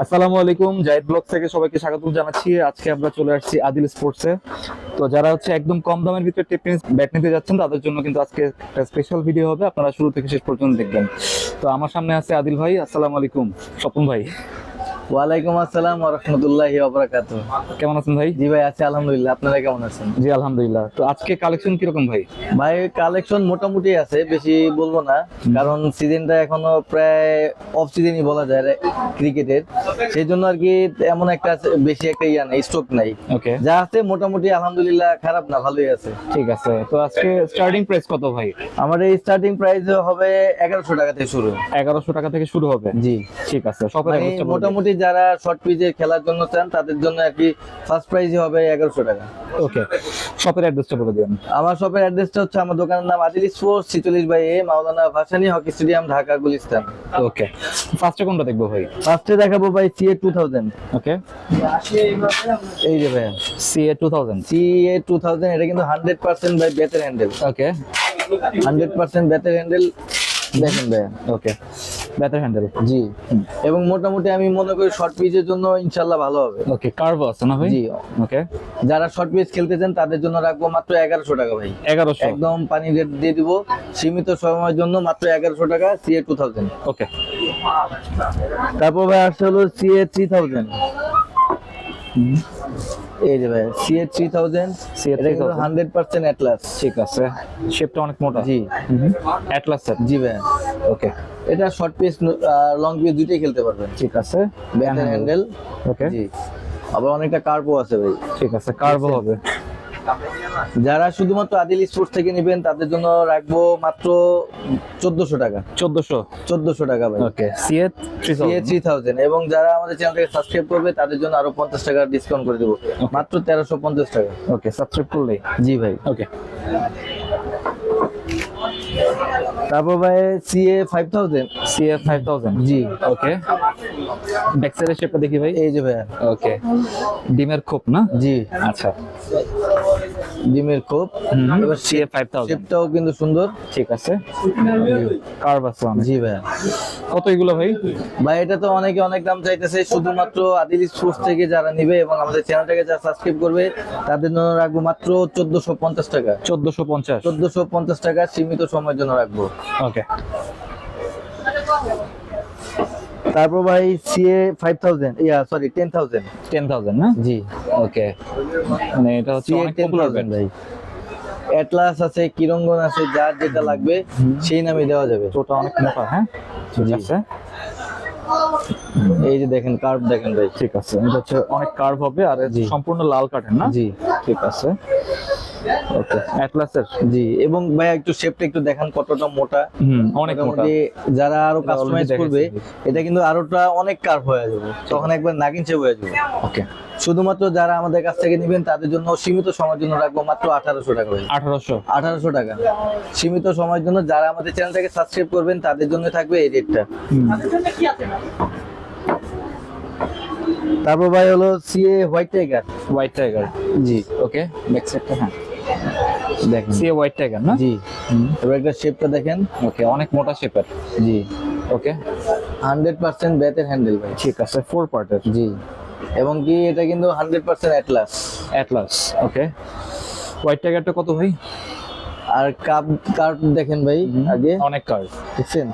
আসসালামু আলাইকুম, জাহিদ ব্লগ থেকে সবাইকে স্বাগত জানাচ্ছি। আজকে আমরা চলে আসছি আদিল স্পোর্টসে। তো যারা হচ্ছে একদম কম দামের ভিতরে টেনিস ব্যাট নিতে যাচ্ছেন তাদের জন্য কিন্তু আজকে একটা স্পেশাল ভিডিও হবে, আপনারা শুরু থেকে শেষ পর্যন্ত দেখবেন। তো আমার সামনে আছে আদিল ভাই। আসসালামু আলাইকুম। স্বপন ভাই, ওয়ালাইকুম আসসালাম ওয়া রাহমাতুল্লাহি ওয়া বারাকাতুহু। কেমন আছেন ভাই? জি ভাই, আছি আলহামদুলিল্লাহ। আপনারা কেমন আছেন? জি আলহামদুলিল্লাহ। তো আজকে কালেকশন কিরকম ভাই? ভাই কালেকশন মোটামুটি আছে, বেশি বলবো না, কারণ সিজনটা এখনো প্রায় অফ সিজনই বলা যায় ক্রিকেটের। সেই জন্য আর কি এমন একটা বেশি একটা নেই, স্টক নাই। ওকে, যা আছে মোটামুটি আলহামদুলিল্লাহ, খারাপ না, ভালোই আছে। ঠিক আছে। তো আজকে স্টার্টিং প্রাইস কত ভাই? আমার এই স্টার্টিং প্রাইস হবে 1100 টাকা থেকে শুরু। 1100 টাকা থেকে শুরু হবে? জি, ঠিক আছে। সবাই মোটামুটি যারা শর্ট পিচে খেলার জন্য চান তাদের জন্য আর কি ফার্স্ট প্রাইজই হবে 1100 টাকা। ওকে, শপের অ্যাড্রেসটা বলে দিন। আমার শপের অ্যাড্রেসটা হচ্ছে, আমার দোকানের নাম আদিল স্পোর্টস, 46/A মাওলানা ভাসানী হকি স্টেডিয়াম, ঢাকা গুলিস্তান। ওকে, ফার্স্টে কোনটা দেখবো ভাই? ফার্স্টে দেখাবো ভাই CA 2000। ওকে, এই যে ভাই CA 2000। CA 2000, এটা কিন্তু 100% ভাই ব্যাটের হ্যান্ডেল। ওকে, 100% ব্যাটের হ্যান্ডেল, দেখেন ভাই। ওকে, ব্যাটার হ্যান্ডেল। জি, এবং মোটামুটি আমি মনে করি শর্ট পিচের জন্য ইনশাআল্লাহ ভালো হবে। ওকে, কার্ভ আছে না ভাই? জি, ওকে। যারা শর্ট পিচ খেলতে চান তাদের জন্য রাখবো মাত্র 1100 টাকা ভাই। 1100 একদম পানি রেট দিয়ে দিব, সীমিত সময়ের জন্য মাত্র 1100 টাকা CA 2000। ওকে, তারপর ভাই আসছে হলো CA 3000। এই যে ভাই CA 3000, এটা কিন্তু 100% অ্যাটলাস। ঠিক আছে, শেপটা অনেক মোটা। জি, অ্যাটলাস সেট। জি ভাই। ওকে, এটা শর্ট পিচ লং পিচ দুইটাই খেলতে পারবেন। ঠিক আছে। Batter handle. ওকে, জি, আবার অনেকটা কার্ভও আছে ভাই। ঠিক আছে, কার্ভ হবে। যারা শুধুমাত্র আদিল স্পোর্টস থেকে নেবেন তাদের জন্য রাখবো মাত্র 1400 টাকা। 1400 টাকা ভাই। ওকে, CA 3000। এবং যারা আমাদের চ্যানেলটাকে সাবস্ক্রাইব করবে তাদের জন্য আরো 50 টাকা ডিসকাউন্ট করে দেবো, মাত্র 1350 টাকা। ওকে, সাবস্ক্রাইব করলেই। জি ভাই। ওকে, তারপর ভাই CA 5000। CA 5000। জি, ওকে, ব্যাক সাইডের শেপটা দেখি ভাই। এই যে ভাই। ওকে, ডিমের খোপ না? জি, আচ্ছা, ডিমের খোপ। এবার CA 5000। শেপটাও কিন্তু সুন্দর। ঠিক আছে, কার্ভ আছে অনেক। জি ভাই। কত এগুলো ভাই? ভাই এটা তো অনেকে অনেক দাম চাইতেছে, শুধুমাত্র আদিল স্পোর্টস থেকে যারা নিবে এবং আমাদের চ্যানেলটাকে যারা সাবস্ক্রাইব করবে তাদের জন্য রাখবো মাত্র 1450 টাকা। 1450। 1450 টাকা সীমিত সময়ের জন্য রাখবো। ওকে, তারপর ভাই CA 5000, সরি 10000। 10000 না? জি, ওকে, মানে এটা হচ্ছে CA অনেক পপুলার 10000 ভাই। অ্যাটলাস আছে, কিরঙ্গন আছে, যার যেটা লাগবে সেই নামে দেওয়া যাবে। ওটা অনেক মোটা। হ্যাঁ, ঠিক জি। আছে। এই যে দেখেন কার্ভ, দেখেন ভাই। ঠিক আছে, এটা হচ্ছে অনেক কার্ভ হবে আর জি। সম্পূর্ণ লাল কাঠের না? জি, ঠিক আছে। ওকে, অ্যাটলাসের। জি, এবং ভাই একটু শেপটা একটু দেখান কতটা মোটা। অনেক মোটা। মোটামুটি যারা আরো কাস্টমাইজ already করবে দেখেছি। এটা কিন্তু আরোটা অনেক কার্ভ হয়ে যাবে, তখন একবার নাগিন শেপ হয়ে যাবে। ওকে, শুধুমাত্র যারা আমাদের কাছ থেকে নেবেন তাদের জন্য সীমিত সময়ের জন্য রাখবো মাত্র 1800 টাকা ভাই। 1800। 1800 টাকা সীমিত সময়ের জন্য। যারা আমাদের চ্যানেলটাকে সাবস্ক্রাইব করবেন তাদের জন্য থাকবে এই রেটটা। তারপর ভাই হলো CA white tiger. White tiger. জি, ওকে, ব্যাক সাইডটা। হ্যাঁ, দেখেন। CA হোয়াইট টাইগার না? জি, এবার একটা শেপটা দেখেন। ওকে, অনেক মোটা শেপের। জি, ওকে, 100% ব্যাটের হ্যান্ডেল ভাই। ঠিক আছে, 4 পার্টের। জি, এবং কি এটা কিন্তু 100% অ্যাটলাস। অ্যাটলাস। ওকে, হোয়াইট টাইগারটা কত ভাই? আর কার্ভ দেখেন ভাই, আগে অনেক কার্ভ। দেখছেন।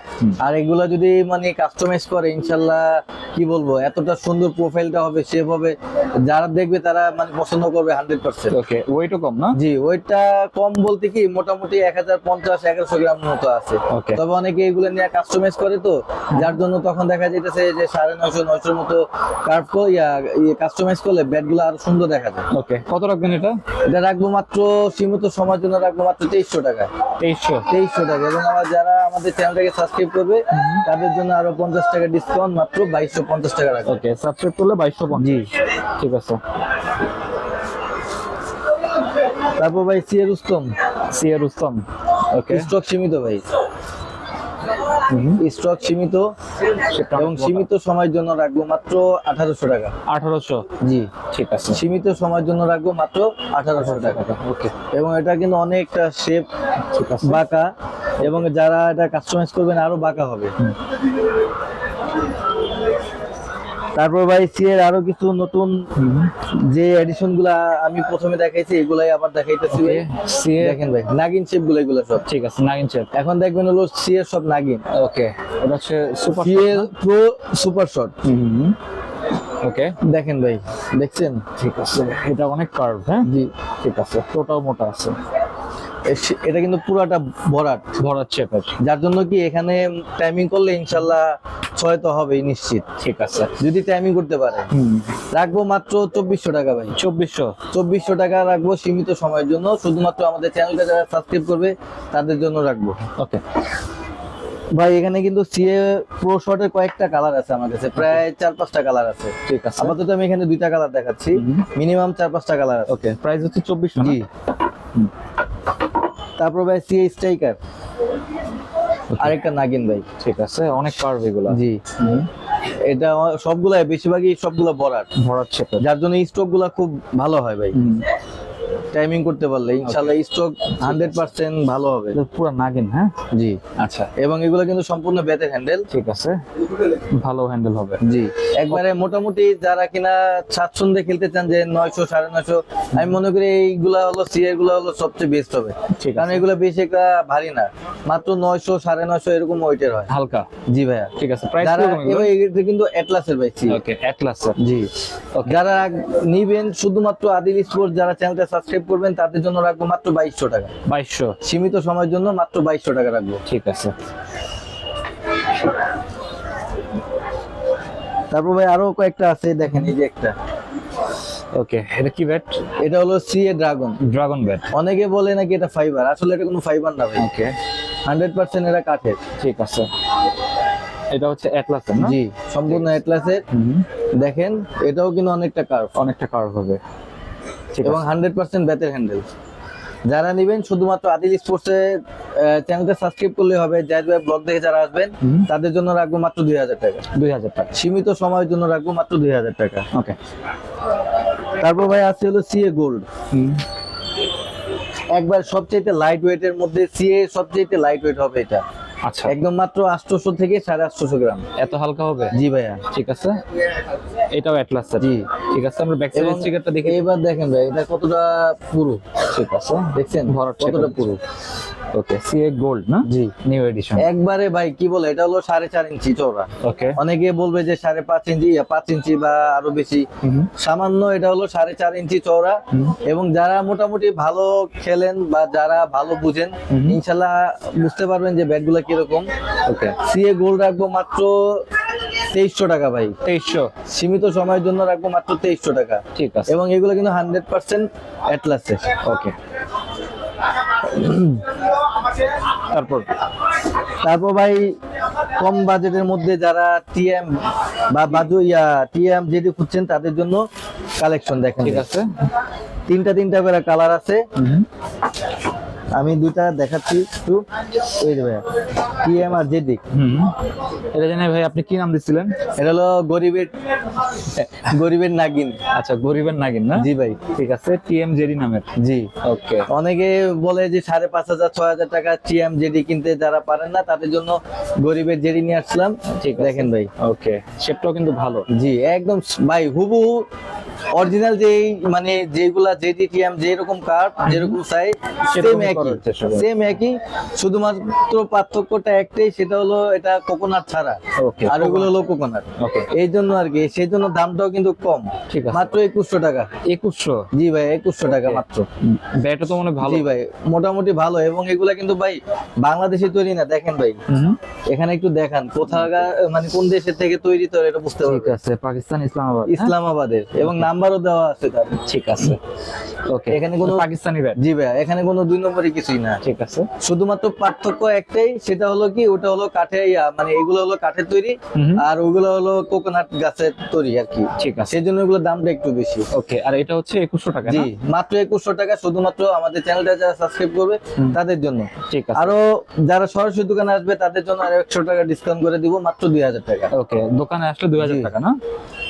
আর এগুলা যদি মানে কাস্টমাইজ করে ইনশাল্লাহ কি বলবো, এতটা সুন্দর প্রোফাইলটা হবে, শেপ হবে, যারা দেখবে তারা মানে পছন্দ করবে 100%। ওকে, ওয়েটও কম না? জি, ওইটা কম বলতে কি মোটামুটি 1050-1100 গ্রাম মতো আছে। Okay. তবে অনেকে এগুলো নিয়ে কাস্টমাইজ করে, তো যার জন্য তখন দেখা যাইতেছে যে 950-900 মতো কার্ভ কাস্টমাইজ করলে ব্যাট গুলো আরো সুন্দর দেখা যায়। ওকে, কত রাখবেন এটা? এটা রাখবো মাত্র সীমিত সময়ের জন্য রাখবো মাত্র 2300 টাকা। 2300। টাকা। এবং যারা আমাদের চ্যানেলটাকে সাবস্ক্রাইব করবে তাদের জন্য আরো 50 টাকা ডিসকাউন্ট, মাত্র 2250 টাকা রাখবো। ওকে, সাবস্ক্রাইব করলে 2250। জি, ঠিক আছে। তারপর ভাই CA রুস্তম। CA রুস্তম। ওকে, স্টক সীমিত ভাই, স্টক সীমিত এবং সীমিত সময়ের জন্য রাখবো মাত্র 1800 টাকা। 1800। জি, ঠিক আছে। সীমিত সময়ের জন্য রাখবো মাত্র 1800 টাকা। ওকে, এবং এটা কিন্তু অনেকটা শেপ ঠিক আছে। বাঁকা, এবং যারা এটা কাস্টমাইজ করবেন আরো বাঁকা হবে। তারপর ভাই সি এর আরো কিছু নতুন যে এডিশন গুলা আমি প্রথমে দেখাইছি এগুলাই আবার দেখাইতেছি ভাই। সি এ দেখেন ভাই নাগিন শেপ গুলো এগুলো সব ঠিক আছে, নাগিন শেপ। এখন দেখবেন হলো সি এর সব নাগিন। ওকে, এটা হচ্ছে সুপার সি এর প্রো সুপার শর্ট। ওকে, দেখেন ভাই, দেখছেন? ঠিক আছে, এটা অনেক কার্ভ। হ্যাঁ জি, ঠিক আছে, টোটাল মোটা আছে, এটা কিন্তু পুরাটা ভরাট, ভরাট শেপের। যার জন্য কি এখানে টাইমিং করলে ইনশাল্লাহ 6 তো হবেই নিশ্চিত। ঠিক আছে, যদি টাইমিং করতে পারে। রাখবো মাত্র 2400 টাকা ভাই। 2400 টাকা রাখবো সীমিত সময়ের জন্য, শুধুমাত্র আমাদের চ্যানেলটা যারা সাবস্ক্রাইব করবে তাদের জন্য রাখবো। ওকে ভাই এখানে কিন্তু সিএ প্রো শর্টের কয়েকটা কালার আছে আমার কাছে, প্রায় 4-5টা কালার আছে। ঠিক আছে, আপাতত আমি এখানে 2টা কালার দেখাচ্ছি, মিনিমাম 4-5টা কালার আছে। ওকে, প্রাইস হচ্ছে 2400। জি। তারপর ভাই সিএ স্ট্রাইকার, আরেকটা নাগিন ভাই। ঠিক আছে, অনেক কার্ভ এগুলা। জি, এটা সবগুলা বেশিরভাগই সবগুলা ভরাট ভরাট শেপের, যার জন্য স্টক গুলা খুব ভালো হয় ভাই। টাইমিং করতে পারলে ইনশাআল্লাহ স্টক 100% ভালো হবে। এটা পুরো নাগিন। হ্যাঁ জি, আচ্ছা, এবং এগুলো কিন্তু সম্পূর্ণ বেতের হ্যান্ডেল। ঠিক আছে, ভালো হ্যান্ডেল হবে। জি, একবারে মোটামুটি যারা কিনা স্বাচ্ছন্দ্যে খেলতে চান যে 900 950, আমি মনে করি এইগুলা হলো সিএ গুলো হলো সবচেয়ে বেস্ট হবে। ঠিক কারণ আছে, এগুলো বেশি একটা ভারী না, মাত্র 900 950 এরকম ওয়েটের হয়। হালকা। জি ভাইয়া, ঠিক আছে, প্রাইস যারা কিরকম এগুলো? এটা কিন্তু অ্যাটলাসের ভাই। ওকে, অ্যাটলাসের। জি, ওকে, যারা নিবেন শুধুমাত্র আদিল স্পোর্টস যারা চ্যানেলটা সাবস্ক্রাইব করবেন তাদের জন্য রাখবো মাত্র 2200 টাকা। 2200। সীমিত সময়ের জন্য মাত্র 2200 টাকা রাখবো। ঠিক আছে, তারপর ভাই আরো কয়েকটা আছে, দেখেন এই যে একটা, ওকে, এটা কি ব্যাট? এটা হলো সিএ ড্রাগন। Dragon bat. অনেকে বলে নাকি এটা ফাইবার, আসলে এটা কোনো ফাইবার না ভাই, ওকে, 100% এটা কাঠের। ঠিক আছে, এটা হচ্ছে অ্যাটলাসের না? জি, সম্পূর্ণ অ্যাটলাসের। দেখেন এটাও কিন্তু অনেকটা কার্ভ, অনেকটা কার্ভ হবে। ঠিক এবং আছে, 100% বেতের হ্যান্ডেল। যারা নেবেন শুধুমাত্র আদিল স্পোর্টস এর চ্যানেলটা সাবস্ক্রাইব করলে হবে। জায়েদ ভাই ব্লগ দেখে যারা আসবেন তাদের জন্য রাখবো মাত্র 2000 টাকা। 2000 টাকা। সীমিত সময়ের জন্য রাখবো মাত্র 2000 টাকা। ওকে, তারপর ভাই আছে হলো সিএ গোল্ড। একবার সবচেয়ে লাইট ওয়েটের মধ্যে সিএ সবচেয়ে লাইট ওয়েট হবে এটা। আচ্ছা, একদম মাত্র 800 থেকে 850 গ্রাম। এত হালকা হবে? জি ভাইয়া। ঠিক আছে, এটাও অ্যাটলাসের। জি, ঠিক আছে, আমরা ব্যাক সাইড স্টিকারটা দেখি। এবার দেখেন ভাই এটা কতটা পুরো। ঠিক আছে, দেখছেন ভরাট কতটা পুরো। ওকে, সিএ গোল্ড না? জি, নিউ এডিশন। একবারে ভাই কি বলে, এটা হলো 4.5 ইঞ্চি চওড়া। ওকে, অনেকে বলবে যে 5.5 ইঞ্চি, 5 ইঞ্চি বা আরো বেশি, সামান্য। এটা হলো 4.5 ইঞ্চি চওড়া। এবং যারা মোটামুটি ভালো খেলেন বা যারা ভালো বুঝেন ইনশাল্লাহ বুঝতে পারবেন যে ব্যাট গুলা কিরকম। ওকে, সিএ গোল্ড রাখবো মাত্র 2300 টাকা ভাই। 2300। সীমিত সময়ের জন্য রাখবো মাত্র 2300 টাকা। ঠিক আছে, এবং এগুলো কিন্তু 100% অ্যাটলাসের। ওকে, তারপর ভাই কম বাজেটের মধ্যে যারা টিএম বা বাজু টিএম যেটি খুঁজছেন তাদের জন্য কালেকশন দেখেন। ঠিক আছে, তিনটা করে কালার আছে, আমি 2টা দেখাচ্ছি একটু। এই যে ভাই টিএম আর জেডি। এটা জানি ভাই, আপনি কি নাম দিছিলেন? এটা হলো গরিবের নাগিন। আচ্ছা, গরিবের নাগিন না? জি ভাই। ঠিক আছে, টিএম জেডি নামের। জি, ওকে, অনেকে বলে যে 5,500 6,000 টাকা টিএম জেডি কিনতে, যারা পারেন না তাদের জন্য গরিবের জেডি নিয়ে আসলাম। ঠিক আছে, দেখেন ভাই। ওকে, শেপটাও কিন্তু ভালো। জি, একদম ভাই হুবহু অরিজিনাল যেই মানে যেগুলা জেডি টিএম যেরকম কার্ভ যেরকম সাইজ সেম একই, শুধুমাত্র পার্থক্যটা একটাই, সেটা হলো এটা কোকোনাট ছাড়া। ওকে, আর ওগুলো হলো কোকোনাট। ওকে, এই জন্য আর কি, সেই জন্য দামটাও কিন্তু কম। ঠিক আছে, মাত্র 2100 টাকা। 2100? জি ভাই, 2100 টাকা মাত্র। ব্যাটও তো মনে হয় ভালো। জি ভাই, মোটামুটি ভালো। এবং এগুলা কিন্তু ভাই বাংলাদেশে তৈরি না। দেখেন ভাই এখানে একটু দেখান কোথাকার মানে কোন দেশের থেকে তৈরি, তো এটা বুঝতে ঠিক পারবেন। আছে, পাকিস্তান, ইসলামাবাদ। ইসলামাবাদের, এবং নাম্বারও দেওয়া আছে তার। ঠিক আছে, ওকে, এখানে কোনো পাকিস্তানি ব্যাট। জি ভাই, এখানে কোনো 2 নম্বরই কিছুই না। ঠিক আছে, শুধুমাত্র পার্থক্য একটাই, সেটা হলো কি ওটা হলো কাঠে মানে এগুলো হলো কাঠের তৈরি আর ওগুলো হলো কোকোনাট গাছের তৈরি আর কি। ঠিক আছে, সেই জন্য এগুলোর দামটা একটু বেশি। ওকে, আর এটা হচ্ছে 2100 টাকা? জি, মাত্র 2100 টাকা, শুধুমাত্র আমাদের চ্যানেলটা যারা সাবস্ক্রাইব করবে তাদের জন্য। ঠিক আছে, আরো যারা সরাসরি দোকানে আসবে তাদের জন্য আর 100 টাকা ডিসকাউন্ট করে দিব, মাত্র 2000 টাকা। ওকে, দোকানে আসলে 2000 টাকা না?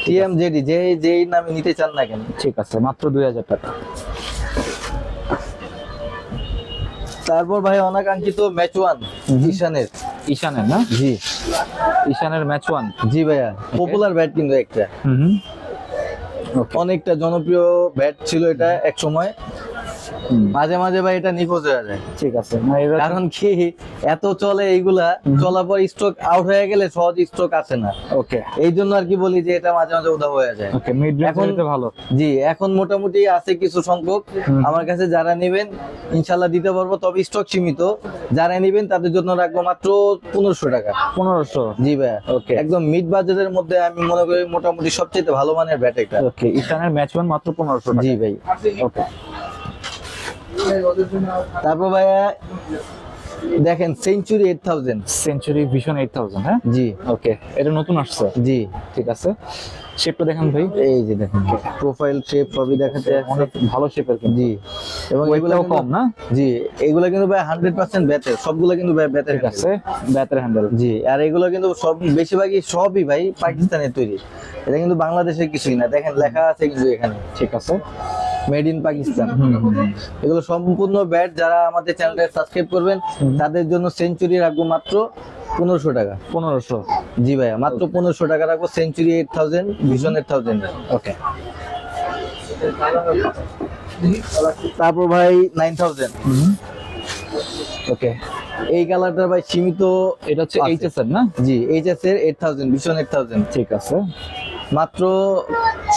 টিএম জেডি যেই নামে নিতে চান না কেন। ঠিক আছে, মাত্র 2000 টাকা। তারপর ভাই অনাকাঙ্ক্ষিত ম্যাচ ওয়ান ঈশানের। ঈশানের না? জি ঈশানের ম্যাচ 1। জি ভাইয়া, পপুলার ব্যাট কিন্তু একটা, হুম। ওকে। অনেকটা জনপ্রিয় ব্যাট ছিল এটা এক সময়। মাঝে মাঝে ভাই এটা নিখোঁজ হয়ে যায়, ঠিক আছে, না এরা কারণ কি এত চলে এইগুলা, চলার পর স্ট্রোক আউট হয়ে গেলে সহজ স্ট্রোক আসে না, ওকে এই জন্য আর কি বলি যে এটা মাঝে মাঝে উধাও হয়ে যায়। ওকে, মিড এখন- রেঞ্জে ভালো। জি এখন মোটামুটি আছে কিছু সংখ্যক আমার কাছে, যারা নেবেন ইনশাল্লাহ দিতে পারবো, তবে স্টক সীমিত। যারা নেবেন তাদের জন্য রাখবো মাত্র 1500 টাকা। 1500। জি ভাইয়া, ওকে। একদম মিড বাজেটের মধ্যে আমি মনে করি মোটামুটি সবচেয়ে ভালো মানের ব্যাট এটা। ওকে, ঈশানের ম্যাচ 1 মাত্র 1500 টাকা। জি ভাই। ওকে। তারপর ভাইয়া দেখেন সেঞ্চুরি 8000। সেঞ্চুরি ভিশন 8000, হ্যাঁ? জি ওকে, এটা নতুন আসছে। জি, ঠিক আছে, শেপটা দেখেন ভাই, এই যে দেখেন প্রোফাইল শেপ সবই দেখাতে অনেক ভালো শেপের কিন্তু। জি, এবং এগুলো ওয়েটটাও কম না? জি, এগুলো কিন্তু ভাই 100% ব্যাটের, সবগুলো কিন্তু ভাই ব্যাটের। ঠিক আছে, ব্যাটের হ্যান্ডেল। জি, আর এগুলো কিন্তু সব বেশিরভাগই সবই ভাই পাকিস্তানের তৈরি, এটা কিন্তু বাংলাদেশের কিছুই না। দেখেন লেখা আছে কিন্তু এখানে ঠিক আছে। Made in Pakistan. এগুলো সম্পূর্ণ ব্যাট। যারা আমাদের চ্যানেলটা সাবস্ক্রাইব করবেন তাদের জন্য সেঞ্চুরি রাখবো মাত্র 1500 টাকা। 1500। জি ভাইয়া, মাত্র 1500 টাকা রাখবো সেঞ্চুরি 8000, ভিশন 8000। ওকে। তারপর ভাই 9000। ওকে, এই কালারটা ভাই সীমিত। এটা হচ্ছে আছে। এইচএস এর না? জি, এইচএস এর 8000, ভিশন 8000, ঠিক আছে, মাত্র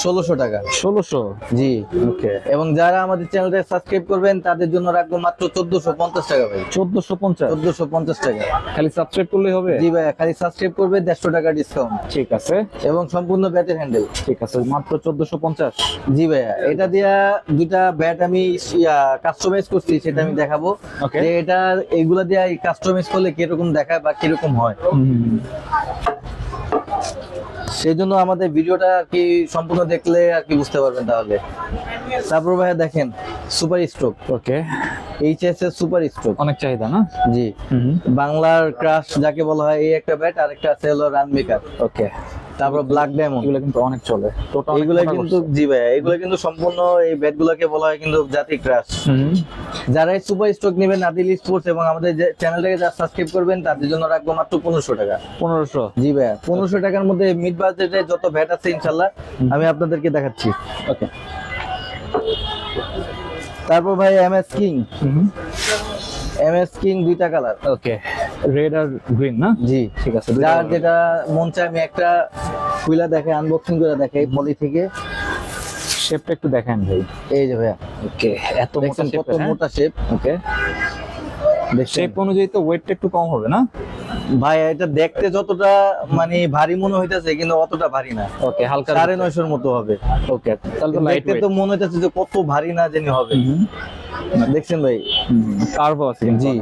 1600 টাকা। 1600। জি, ওকে, এবং যারা আমাদের চ্যানেলটা সাবস্ক্রাইব করবেন তাদের জন্য রাখবো মাত্র 1450 টাকা ভাই। 1450। 1450 টাকা। খালি সাবস্ক্রাইব করলেই হবে? জি ভাইয়া, খালি সাবস্ক্রাইব করবে 150 টাকা ডিসকাউন্ট, ঠিক আছে, এবং সম্পূর্ণ ব্যাটের হ্যান্ডেল। ঠিক আছে, মাত্র 1450। জি ভাইয়া, এটা দিয়া দুইটা ব্যাট আমি কাস্টমাইজ করছি, সেটা আমি দেখাবো Okay. যে এটা এগুলা দিয়ে কাস্টমাইজ করলে কিরকম দেখায় বা কিরকম হয়। সেই জন্য আমাদের ভিডিওটা আর কি সম্পূর্ণ দেখলে আর কি বুঝতে পারবেন তাহলে। তারপর ভাইয়া দেখেন সুপার স্ট্রোক, ওকে, এইচএস এর সুপার স্ট্রোক। অনেক চাহিদা না? জি, বাংলার ক্রাশ যাকে বলা হয়, এই একটা ব্যাট, আর একটা আছে হলো রান মেকার। ওকে, তারপর ব্ল্যাক ডায়মন্ড, এগুলো কিন্তু অনেক চলে। টোটাল এগুলো কিন্তু জি ভাইয়া, এগুলো কিন্তু সম্পূর্ণ এই ব্যাট গুলোকে বলা হয় কিন্তু জাতি ক্রাশ। যারা এই সুপার স্টক নেবেন আদিল স্পোর্টস এবং আমাদের চ্যানেলটাকে যারা সাবস্ক্রাইব করবেন তাদের জন্য রাখবো মাত্র 1500 টাকা। 1500। জি ভাইয়া, 1500 টাকার মধ্যে মিড বাজেটে যত ব্যাট আছে ইনশাল্লাহ আমি আপনাদেরকে দেখাচ্ছি। ওকে। তারপর ভাই এমএস কিং, এমএস কিং দুইটা কালার। ওকে, রেড আর গ্রিন না? জি, ঠিক আছে, যার যেটা মন চায় আমি একটা খুইলা দেখে আনবক্সিং করে দেখাই পলি থেকে। শেপটা একটু দেখেন ভাই। এই যে ভাইয়া, ওকে, এত মোটা দেখছেন শেপ। কত মোটা শেপ। ওকে, দেখছেন শেপ অনুযায়ী তো ওয়েটটা একটু কম হবে না? ভাই, এটা দেখতে যতটা মানে ভারী মনে হইতাছে কিন্তু অতটা ভারী না। ওকে, হালকা 950 মতো হবে। ওকে, তাহলে তো লাইট দেখতে তো মনে হইতাছে যে কত ভারী না জানি হবে। দেখছেন ভাই? কার্ভ আছে কিন্তু। জি,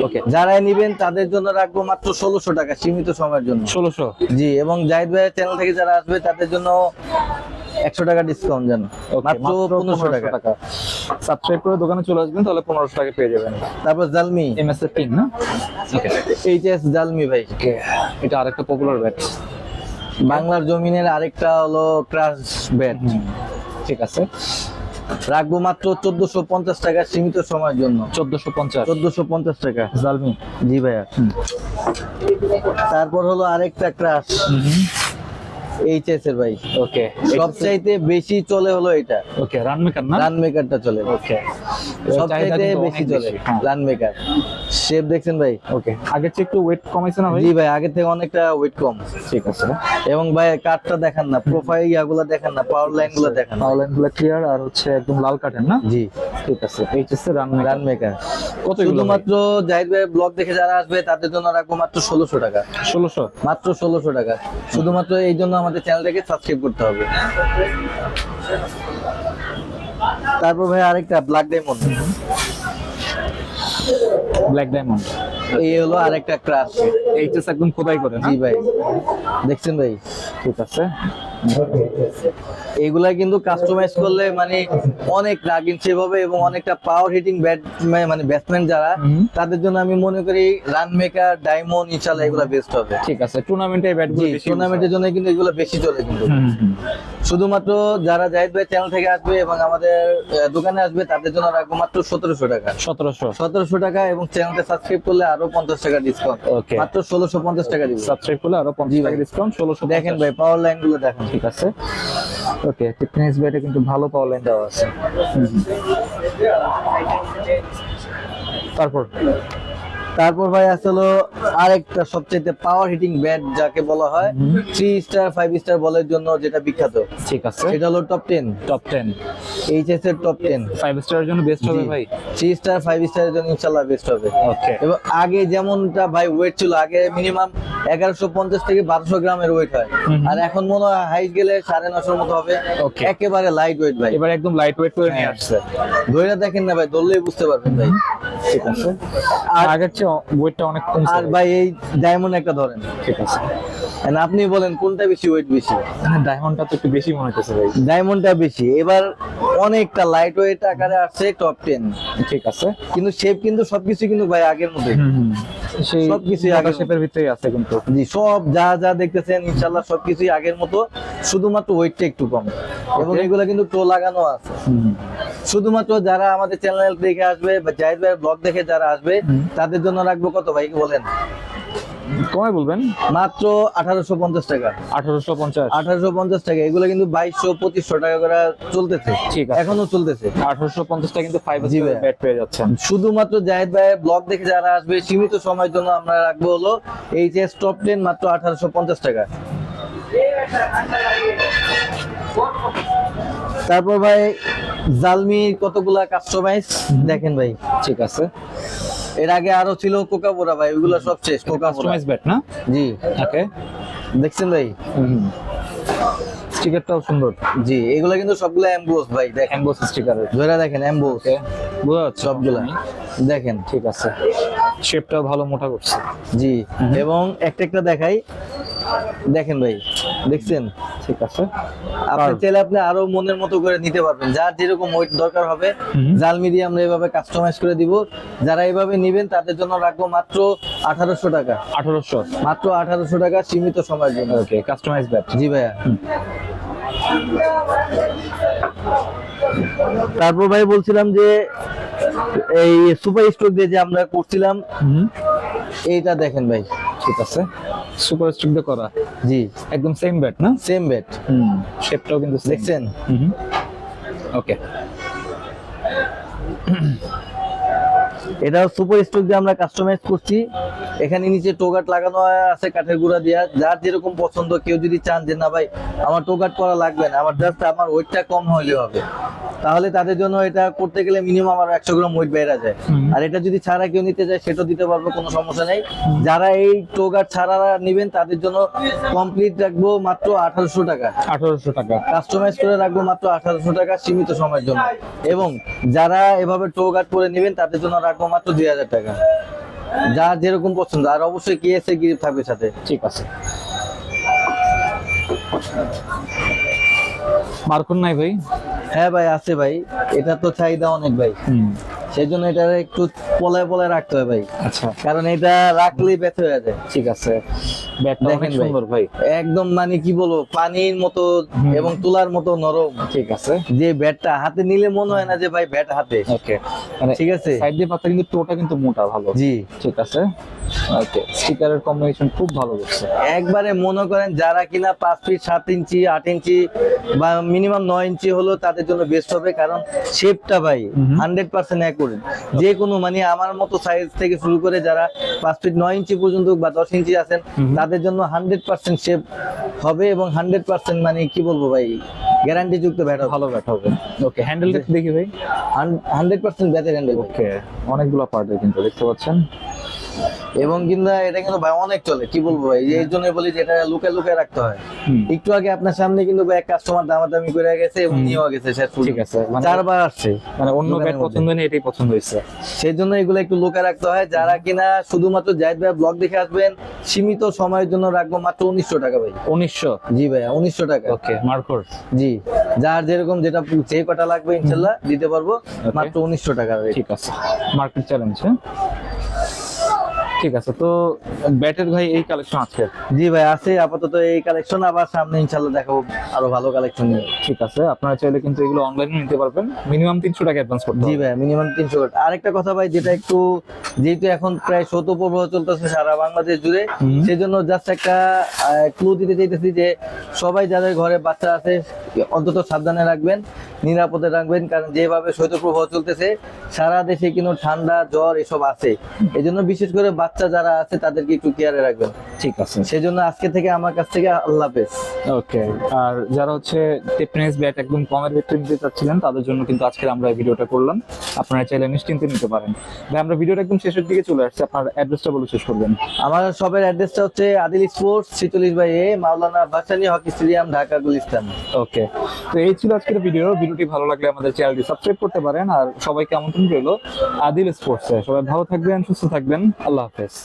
ওকে, যারা নিবেন তাদের জন্য রাখবো মাত্র 1600 টাকা সীমিত সময়ের জন্য। 1600। জি, এবং জাহিদ ভাইয়ের চ্যানেল থেকে যারা আসবে তাদের জন্য 100 টাকা ডিসকাউন্ট জানো, মাত্র 1500 টাকা। সাবস্ক্রাইব করে দোকানে চলে আসবেন, তাহলে 1500 টাকা পেয়ে যাবেন। তারপর জালমি, এমএস এর পিন না? ওকে, এইচএস জালমি ভাই, ওকে, এটা আরেকটা পপুলার ব্যাট। বাংলার জমিনের আরেকটা হলো ক্রাশ ব্যাট। ঠিক আছে, রাখবো মাত্র 1450 টাকা সীমিত সময়ের জন্য। 1450। 1450 টাকা। জালমি। জি ভাইয়া। তারপর হলো আরেকটা ক্রাশ এইচএস এর ভাই, ওকে, সবচাইতে বেশি চলে হলো এটা, ওকে, রান মেকার না? রান মেকারটা চলে। ওকে, সবচাইতে বেশি চলে রান মেকার। শেপ দেখছেন ভাই? ওকে, আগের চেয়ে একটু ওয়েট কমাইছে না ভাই? জি ভাই, আগের থেকে অনেকটা ওয়েট কম। ঠিক আছে, এবং ভাই কাটটা দেখেন না, প্রোফাইল ইয়াগুলো দেখেন না, পাওয়ার লাইন গুলো দেখেন না। পাওয়ার লাইন গুলো ক্লিয়ার, আর হচ্ছে একদম লাল কাটেন না? জি, ঠিক আছে, এইচএস এর রান মেকার। Run maker. কত? শুধুমাত্র জাহিদ ভাই ব্লগ দেখে যারা আসবে তাদের জন্য রাখবো মাত্র 1600 টাকা। 1600। মাত্র 1600 টাকা। শুধুমাত্র এই জন্য আমাদের চ্যানেলটাকে সাবস্ক্রাইব করতে হবে। তারপর ভাই আরেকটা ব্ল্যাক ডায়মন্ড, ব্ল্যাক ডায়মন্ড। এই হলো আরেকটা ক্রাশ। এইচএস একদম খোদাই করে না? জি ভাই, দেখছেন ভাই? ঠিক আছে, এগুলা কিন্তু কাস্টমাইজ করলে মানে অনেক রাগিন সেভ হবে এবং অনেকটা পাওয়ার হিটিং ব্যাট মানে ব্যাটসম্যান যারা তাদের জন্য আমি মনে করি রান মেকার ডায়মন্ড ইনশাআল্লাহ এগুলা বেস্ট হবে। ঠিক আছে, টুর্নামেন্টে এই ব্যাটগুলো বেশি টুর্নামেন্টের জন্য কিন্তু এগুলো বেশি চলে কিন্তু। শুধুমাত্র যারা জাহিদ ভাই চ্যানেল থেকে আসবে এবং আমাদের দোকানে আসবে তাদের জন্য রাখবো মাত্র 1700 টাকা। 1700 টাকা এবং চ্যানেলটা সাবস্ক্রাইব করলে আরো 50 টাকা ডিসকাউন্ট। ওকে, মাত্র 1650 টাকা দিব। সাবস্ক্রাইব করলে আরো 50 টাকা ডিসকাউন্ট। 1600 দেখেন ভাই পাওয়ার লাইন গুলো দেখেন। ঠিক আছে, ওকে, টিপনেস ব্যাটে কিন্তু ভালো পাওয়ার লাইন দেওয়া আছে। তারপর ভাই আসলে আরেকটা সবচেয়ে পাওয়ার হিটিং ব্যাট যাকে বলা হয় 3 স্টার 5 স্টার বলের জন্য যেটা বিখ্যাত, ঠিক আছে, সেটা হলো টপ 10 এইচএস এর টপ 10। 5 স্টারের জন্য বেস্ট হবে ভাই। 3 স্টার 5 স্টারের জন্য ইনশাআল্লাহ বেস্ট হবে। ওকে, এবং আগে যেমনটা ভাই ওয়েট ছিল, আগে মিনিমাম 1150 থেকে 1200 গ্রামের ওয়েট হয়, আর এখন মনে হয় হাইট গেলে 950 এর মতো হবে। Okay. একেবারে লাইট ওয়েট ভাই, এবার একদম লাইট ওয়েট করে নিয়ে আসছে। ধরে দেখেন না ভাই, ধরলেই বুঝতে পারবেন ভাই। ঠিক আছে, আর আগের চেয়ে ওয়েটটা অনেক কমছে। আর ভাই এই ডায়মন্ড একটা ধরেন, ঠিক আছে, And আপনি বলেন কোনটা বেশি ওয়েট বেশি? ডায়মন্ডটা তো একটু বেশি মনে হচ্ছে ভাই। ডায়মন্ডটা বেশি, এবার অনেকটা লাইট ওয়েট আকারে আসছে টপ 10। ঠিক আছে, কিন্তু শেপ কিন্তু সবকিছু কিন্তু ভাই আগের মতো, সেই সবকিছুই আগের শেপের ভিতরেই আছে কিন্তু। জি সব যা যা দেখতেছেন ইনশাআল্লাহ সবকিছুই আগের মতো, শুধুমাত্র ওয়েটটা একটু কম এবং এগুলা কিন্তু টো লাগানো আছে। শুধুমাত্র যারা আমাদের চ্যানেল দেখে আসবে বা জাহিদ ভাইয়ের ব্লগ দেখে যারা আসবে তাদের জন্য রাখবো কত ভাই বলেন? কমায় বলবেন? মাত্র 1850 টাকা। 1850 1850 টাকা। এগুলো কিন্তু 2200-2500 টাকা করে চলতেছে, ঠিক আছে, এখনো চলতেছে। 1850 টাকা কিন্তু 5 জি ভাই। স্টার ব্যাট পেয়ে যাচ্ছেন। শুধুমাত্র জাহিদ ভাইয়ের ব্লগ দেখে যারা আসবে সীমিত সময়ের জন্য আমরা রাখবো হলো এইচএস টপ 10 মাত্র 1850 টাকা। তারপর ভাই জালমি কতগুলা কাস্টমাইজ দেখেন ভাই। ঠিক আছে, এর আগে আরো ছিল কোকাবোরা ভাই, ওইগুলো সব শেষ। কোকাবোরা কাস্টমাইজ ব্যাট না? জি, ওকে, দেখছেন ভাই? স্টিকারটাও সুন্দর। জি, এগুলো কিন্তু সবগুলো এমবোস ভাই, দেখেন এমবোস স্টিকারের। ধরে দেখেন এমবোস, বোঝা যাচ্ছে সবগুলা দেখেন। ঠিক আছে, শেপটাও ভালো মোটা করছে। জি, এবং একটা একটা দেখাই, দেখেন ভাই, দেখছেন? ঠিক আছে, আপনি চাইলে আপনি আরো মনের মতো করে নিতে পারবেন, যার যেরকম ওয়েট দরকার হবে জালমি দিয়ে আমরা এভাবে কাস্টমাইজ করে দিব। যারা এভাবে নেবেন তাদের জন্য রাখবো মাত্র 1800 টাকা। 1800, মাত্র 1800 টাকা সীমিত সময়ের জন্য। ওকে, কাস্টমাইজ ব্যাট। জি ভাইয়া। তারপর ভাই বলছিলাম যে এই সুপার স্ট্রোক দিয়ে যে আমরা করছিলাম, এইটা দেখেন ভাই। ঠিক আছে, সুপার স্ট্রিক দিয়ে করা। জি, একদম সেম ব্যাট না? Same bat. শেপটাও কিন্তু দেখছেন? ওকে, এটা সুপার স্ট্রোক দিয়ে আমরা কাস্টমাইজ করছি। এখানে নিচে টোগাট লাগানো আছে কাঠের গুঁড়া দিয়া, যার যেরকম পছন্দ। কেউ যদি চান যে না ভাই আমার টোগাট করা লাগবে না, আমার জাস্ট আমার ওয়েটটা কম হইলে হবে, তাহলে তাদের জন্য এটা করতে গেলে মিনিমাম আর 100 গ্রাম ওয়েট বেড়ে যায়। আর এটা যদি ছাড়া কেউ নিতে যায় সেটা দিতে পারবো, কোনো সমস্যা নেই। যারা এই টোগাট ছাড়া নেবেন তাদের জন্য কমপ্লিট রাখবো মাত্র 1800 টাকা। 1800 টাকা কাস্টমাইজ করে রাখবো মাত্র 1800 টাকা সীমিত সময়ের জন্য। এবং যারা এভাবে টোগাট করে নেবেন তাদের জন্য রাখবো মাত্র 2000 টাকা, যার যেরকম পছন্দ। আর অবশ্যই কেএসএ গ্রিপ থাকবে সাথে। ঠিক আছে, মার্কন নাই ভাই? হ্যাঁ ভাই আছে ভাই, এটা তো চাহিদা অনেক ভাই, সেই জন্য এটা একটু পলায় পলায় রাখতে হয় ভাই। আচ্ছা, কারণ এটা রাখলেই ব্যথা হয়ে যায়। ঠিক আছে, ব্যাটটা অনেক সুন্দর ভাই, একদম মানে কি বলবো পানির মতো এবং তুলার মতো নরম। ঠিক আছে, যে ব্যাটটা হাতে নিলে মনে হয় না যে ভাই ব্যাট হাতে। ওকে, মানে ঠিক আছে, সাইড দিয়ে পাতা কিন্তু টোটা কিন্তু মোটা ভালো। জি, ঠিক আছে, ওকে, স্টিকারের কম্বিনেশন খুব ভালো করছে। একবারে মনে করেন যারা কিনা 5 ফিট 7 ইঞ্চি 8 ইঞ্চি বা মিনিমাম 9 ইঞ্চি হলো তাদের জন্য বেস্ট হবে, কারণ শেপটা ভাই 100% অ্যাকুরেট। যে কোনো মানে আমার মতো সাইজ থেকে শুরু করে যারা 5 ফিট 9 ইঞ্চি পর্যন্ত বা 10 ইঞ্চি আছেন তাদের জন্য 100% শেপ হবে এবং 100% মানে কি বলবো ভাই গ্যারান্টি যুক্ত ব্যাট হবে, ভালো ব্যাট হবে। ওকে, হ্যান্ডেলটা দেখি ভাই। 100% ব্যাটের হ্যান্ডেল। ওকে, অনেকগুলো পার্ট কিন্তু দেখতে পাচ্ছেন। এবং কিন্তু এটা কিন্তু ভাই অনেক চলে, কি বলবো ভাই, এই জন্য বলি যে এটা লুকায় লুকায় রাখতে হয়। হুম। একটু আগে আপনার সামনে কিন্তু ভাই এক কাস্টমার দামাদামি করে গেছে এবং নিয়েও গেছে শেষ পর্যন্ত। ঠিক আছে, মানে 4 বার আসছে। মানে অন্য দোকানের ব্যাট মধ্যে। পছন্দ নেই, এটাই পছন্দ হয়েছে। সেই জন্য এগুলো একটু লুকায় রাখতে হয়। যারা কিনা শুধুমাত্র জাহিদ ভাই ব্লগ দেখে আসবেন, সীমিত সময়ের জন্য রাখবো মাত্র 1900 টাকা ভাই। 1900। জি ভাই 1900 টাকা। ওকে, মার্কর। জি, যার যেরকম যেটা যে কটা লাগবে ইনশাল্লাহ দিতে পারবো মাত্র 1900 টাকা rate। ঠিক আছে, মার্কেট চ্যালেঞ্জ। ঠিক আছে, তো ব্যাটের ভাই এই কালেকশন আছে? জি ভাই আছে আপাতত এই কালেকশন, আবার সামনে ইনশাল্লাহ দেখাবো আরো ভালো কালেকশন নিয়ে। ঠিক আছে, আপনারা চাইলে কিন্তু এগুলো অনলাইনে নিতে পারবেন, মিনিমাম 300 টাকা অ্যাডভান্স করতে জি হবে। ভাই মিনিমাম 300 টাকা। আরেকটা কথা ভাই, যেটা একটু যেহেতু এখন প্রায় শৈত্যপ্রবাহ চলতেছে সারা বাংলাদেশ জুড়ে, হুম। সেই জন্য জাস্ট একটা ক্লু দিতে চাইতেছি যে সবাই যাদের ঘরে বাচ্চা আছে অন্তত সাবধানে রাখবেন, নিরাপদে রাখবেন, কারণ যেভাবে শৈত্যপ্রবাহ চলতেছে সারা দেশে কিন্তু ঠান্ডা জ্বর এসব আছে। এই জন্য বিশেষ করে বাচ্চা যারা আছে তাদেরকে একটু কেয়ারে রাখবেন। ঠিক আছে, সেই জন্য আজকে থেকে আমার কাছ থেকে আল্লাহ হাফেজ। ওকে। আর যারা হচ্ছে টেপনেস ব্যাট একদম কমের ভিতরে নিতে চাচ্ছিলেন তাদের জন্য কিন্তু আজকে আমরা এই ভিডিওটা করলাম, আপনারা চাইলে নিশ্চিন্তে নিতে পারেন। ভাই আমরা ভিডিওটা একদম শেষের দিকে চলে আসছি, আপনার অ্যাড্রেসটা বলে শেষ করবেন। আমার শপের অ্যাড্রেসটা হচ্ছে আদিল স্পোর্টস 46/A মাওলানা ভাসানী হকি স্টেডিয়াম, ঢাকা গুলিস্তান। ওকে, তো এই ছিল আজকের ভিডিওটি ভালো লাগলে আমাদের চ্যানেলটি সাবস্ক্রাইব করতে পারেন, আর সবাইকে আমন্ত্রণ রইল আদিল স্পোর্টসে। সবাই ভালো থাকবেন, সুস্থ থাকবেন, আল্লাহ হাফেজ।